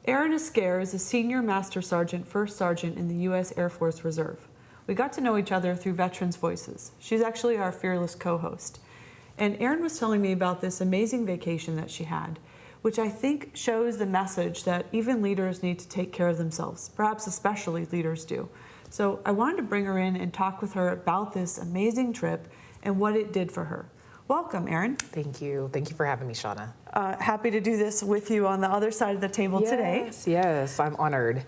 Erin is a Senior Master Sergeant, First Sergeant in the U.S. Air Force Reserve. We got to know each other through Veterans Voices. She's actually our fearless co-host. And Erin was telling me about this amazing vacation that she had, which I think shows the message that even leaders need to take care of themselves, perhaps especially leaders do. So I wanted to bring her in and talk with her about this amazing trip and what it did for her. Welcome, Erin. Thank you. Thank you for having me, Shauna. Happy to do this with you on the other side of the table today. Yes, I'm honored.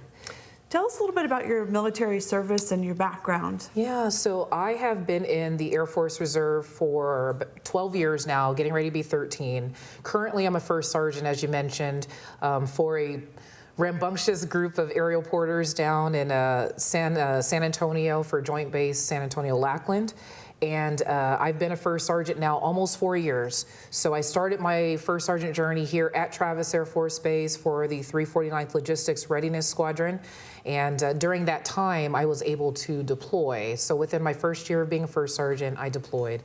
Tell us a little bit about your military service and your background. Yeah, so I have been in the Air Force Reserve for 12 years now, getting ready to be 13. Currently, I'm a first sergeant, as you mentioned, for a rambunctious group of aerial porters down in San Antonio for Joint Base San Antonio-Lackland. And I've been a first sergeant now almost 4 years. So I started my first sergeant journey here at Travis Air Force Base for the 349th Logistics Readiness Squadron. And during that time, I was able to deploy. So within my first year of being a first sergeant, I deployed.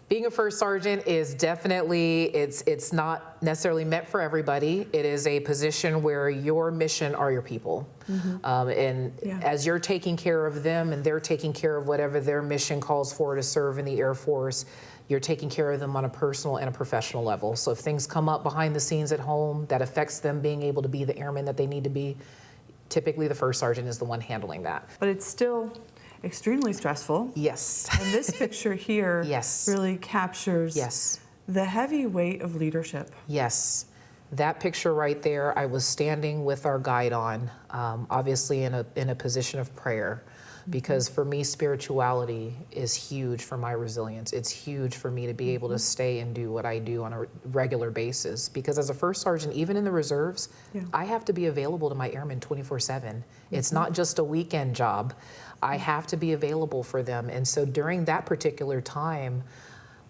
Being a first sergeant is definitely, it's not necessarily meant for everybody. It is a position where your mission are your people. As you're taking care of them and they're taking care of whatever their mission calls for to serve in the Air Force, you're taking care of them on a personal and a professional level. So if things come up behind the scenes at home that affects them being able to be the airmen that they need to be, typically the first sergeant is the one handling that. But it's still extremely stressful. Yes. And this picture here really captures the heavy weight of leadership. Yes. That picture right there, I was standing with our guide on, obviously in a position of prayer, because for me, spirituality is huge for my resilience. It's huge for me to be able to stay and do what I do on a regular basis. Because as a first sergeant, even in the reserves, I have to be available to my airmen 24/7. It's not just a weekend job. I have to be available for them. And so during that particular time,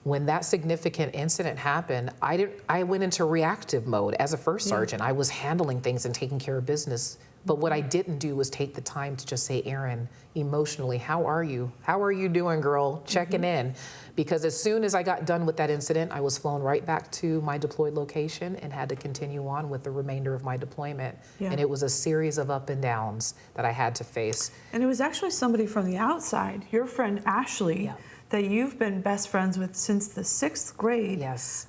when that significant incident happened, I went into reactive mode as a first sergeant. I was handling things and taking care of business. But what I didn't do was take the time to just say, Erin, emotionally, how are you? How are you doing, girl? Checking in. Because as soon as I got done with that incident, I was flown right back to my deployed location and had to continue on with the remainder of my deployment. And it was a series of up and downs that I had to face. And it was actually somebody from the outside, your friend Ashley, that you've been best friends with since the 6th grade,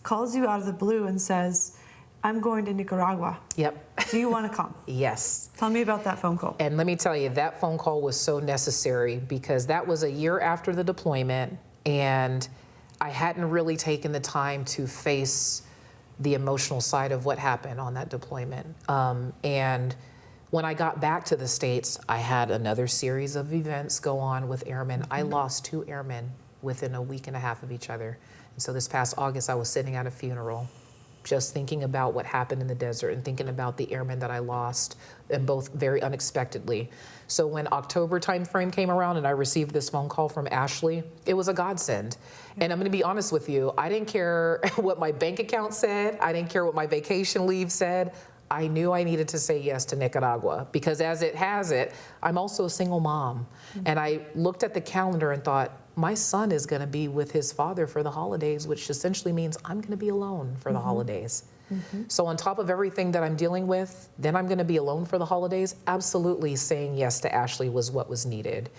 calls you out of the blue and says, I'm going to Nicaragua. Do you want to come? Yes. Tell me about that phone call. And let me tell you, that phone call was so necessary because that was a year after the deployment and I hadn't really taken the time to face the emotional side of what happened on that deployment. And when I got back to the States, I had another series of events go on with airmen. I lost 2 airmen within a week and a half of each other. And so this past August, I was sitting at a funeral, just thinking about what happened in the desert and thinking about the airmen that I lost, and both very unexpectedly. So when October timeframe came around and I received this phone call from Ashley, it was a godsend. And I'm gonna be honest with you, I didn't care what my bank account said, I didn't care what my vacation leave said. I knew I needed to say yes to Nicaragua because as it has it, I'm also a single mom. And I looked at the calendar and thought, my son is gonna be with his father for the holidays, which essentially means I'm gonna be alone for the holidays. So on top of everything that I'm dealing with, then I'm gonna be alone for the holidays. Absolutely saying yes to Ashley was what was needed.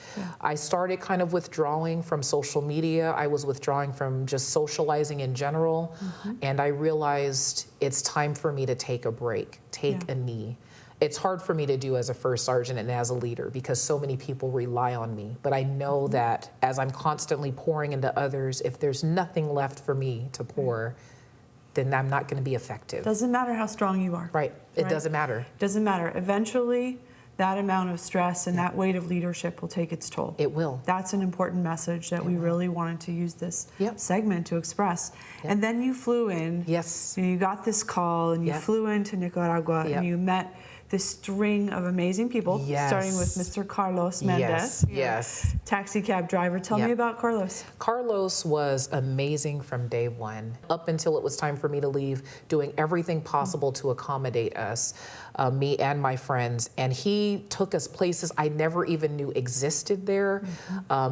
I started kind of withdrawing from social media. I was withdrawing from just socializing in general. And I realized it's time for me to take a break, take a knee. It's hard for me to do as a first sergeant and as a leader because so many people rely on me. But I know that as I'm constantly pouring into others, if there's nothing left for me to pour, then I'm not going to be effective. Doesn't matter how strong you are. It doesn't matter. Doesn't matter. Eventually, that amount of stress and that weight of leadership will take its toll. It will. That's an important message that we really wanted to use this segment to express. And then you flew in. And you got this call and you flew into Nicaragua and you met this string of amazing people, starting with Mr. Carlos Mendez, taxi cab driver. Tell me about Carlos. Carlos was amazing from day one, up until it was time for me to leave, doing everything possible to accommodate us, me and my friends. And he took us places I never even knew existed there.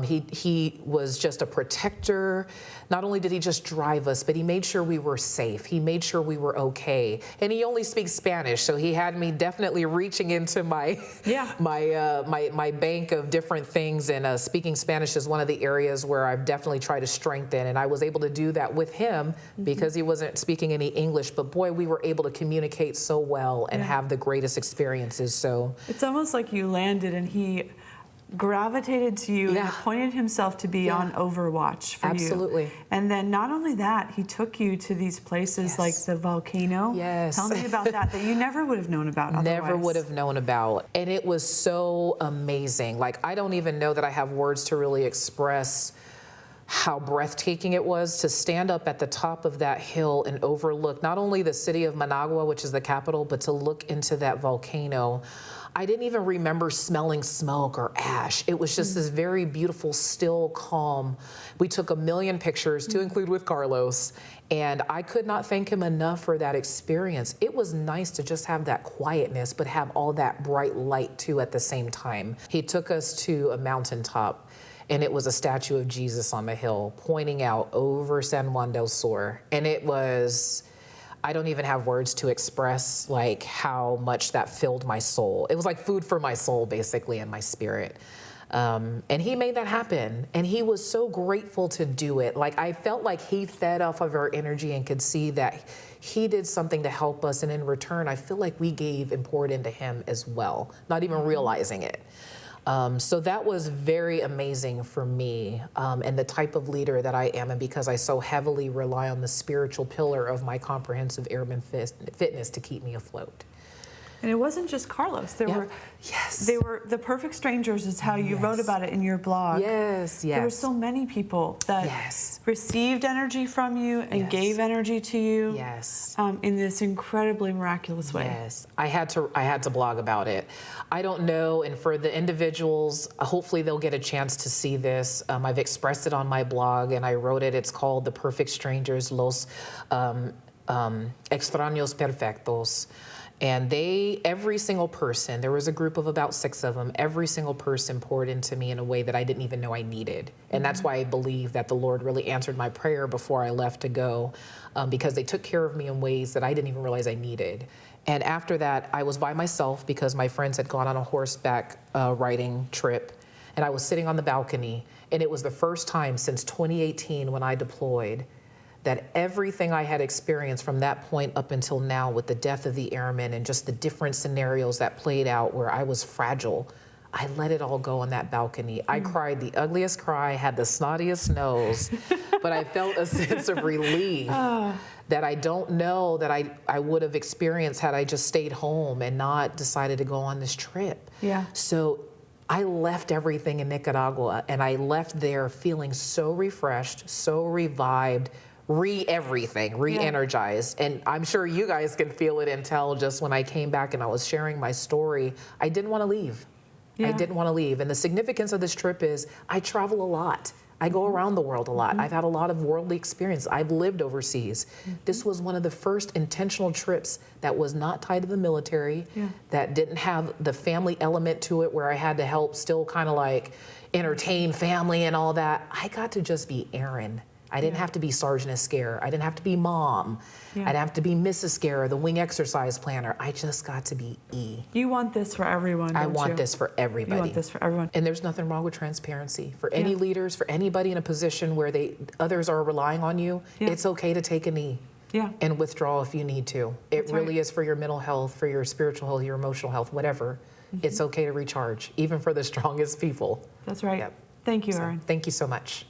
He was just a protector. Not only did he just drive us, but he made sure we were safe. He made sure we were okay. And he only speaks Spanish, so he had me definitely definitely reaching into my my bank of different things, and speaking Spanish is one of the areas where I've definitely tried to strengthen, and I was able to do that with him because he wasn't speaking any English, but boy, we were able to communicate so well and have the greatest experiences. So it's almost like you landed and he gravitated to you and appointed himself to be on overwatch for you. Absolutely. And then not only that, he took you to these places like the volcano. Yes. Tell me about that you never would have known about otherwise. Never would have known about. And it was so amazing. Like, I don't even know that I have words to really express how breathtaking it was to stand up at the top of that hill and overlook not only the city of Managua, which is the capital, but to look into that volcano. I didn't even remember smelling smoke or ash. It was just this very beautiful, still, calm. We took 1 million pictures, to include with Carlos, and I could not thank him enough for that experience. It was nice to just have that quietness, but have all that bright light too at the same time. He took us to a mountaintop, and it was a statue of Jesus on the hill pointing out over San Juan del Sur. And it was, I don't even have words to express like how much that filled my soul. It was like food for my soul, basically, and my spirit. And he made that happen, and he was so grateful to do it. Like, I felt like he fed off of our energy and could see that he did something to help us, and in return, I feel like we gave and poured into him as well, not even realizing it. So that was very amazing for me, and the type of leader that I am, and because I so heavily rely on the spiritual pillar of my comprehensive airman fitness to keep me afloat. And it wasn't just Carlos. They were the perfect strangers is how you wrote about it in your blog. There were so many people that received energy from you and gave energy to you in this incredibly miraculous way. I had to blog about it. I don't know, and for the individuals, hopefully they'll get a chance to see this. I've expressed it on my blog, and I wrote it. It's called The Perfect Strangers, Los Extraños Perfectos. And every single person, there was a group of about 6 of them, every single person poured into me in a way that I didn't even know I needed. And that's why I believe that the Lord really answered my prayer before I left to go, because they took care of me in ways that I didn't even realize I needed. And after that, I was by myself because my friends had gone on a horseback riding trip, and I was sitting on the balcony. And it was the first time since 2018 when I deployed that everything I had experienced from that point up until now, with the death of the airmen and just the different scenarios that played out where I was fragile, I let it all go on that balcony. I cried the ugliest cry, had the snottiest nose, but I felt a sense of relief that I don't know that I would have experienced had I just stayed home and not decided to go on this trip. So I left everything in Nicaragua, and I left there feeling so refreshed, so revived, re-everything, re-energized. And I'm sure you guys can feel it and tell just when I came back and I was sharing my story, I didn't want to leave. I didn't want to leave. And the significance of this trip is I travel a lot. I go around the world a lot. I've had a lot of worldly experience. I've lived overseas. This was one of the first intentional trips that was not tied to the military, that didn't have the family element to it where I had to help still kind of like entertain family and all that. I got to just be Erin. I didn't have to be Sergeant Escare. I didn't have to be Mom. I didn't have to be Mrs. Scare, the wing exercise planner. I just got to be E. You want this for everyone, don't you? I want this for everybody. You want this for everyone. And there's nothing wrong with transparency. For any leaders, for anybody in a position where others are relying on you, it's okay to take a knee and withdraw if you need to. It really is for your mental health, for your spiritual health, your emotional health, whatever. It's okay to recharge, even for the strongest people. That's right. Thank you, Erin. Thank you so much.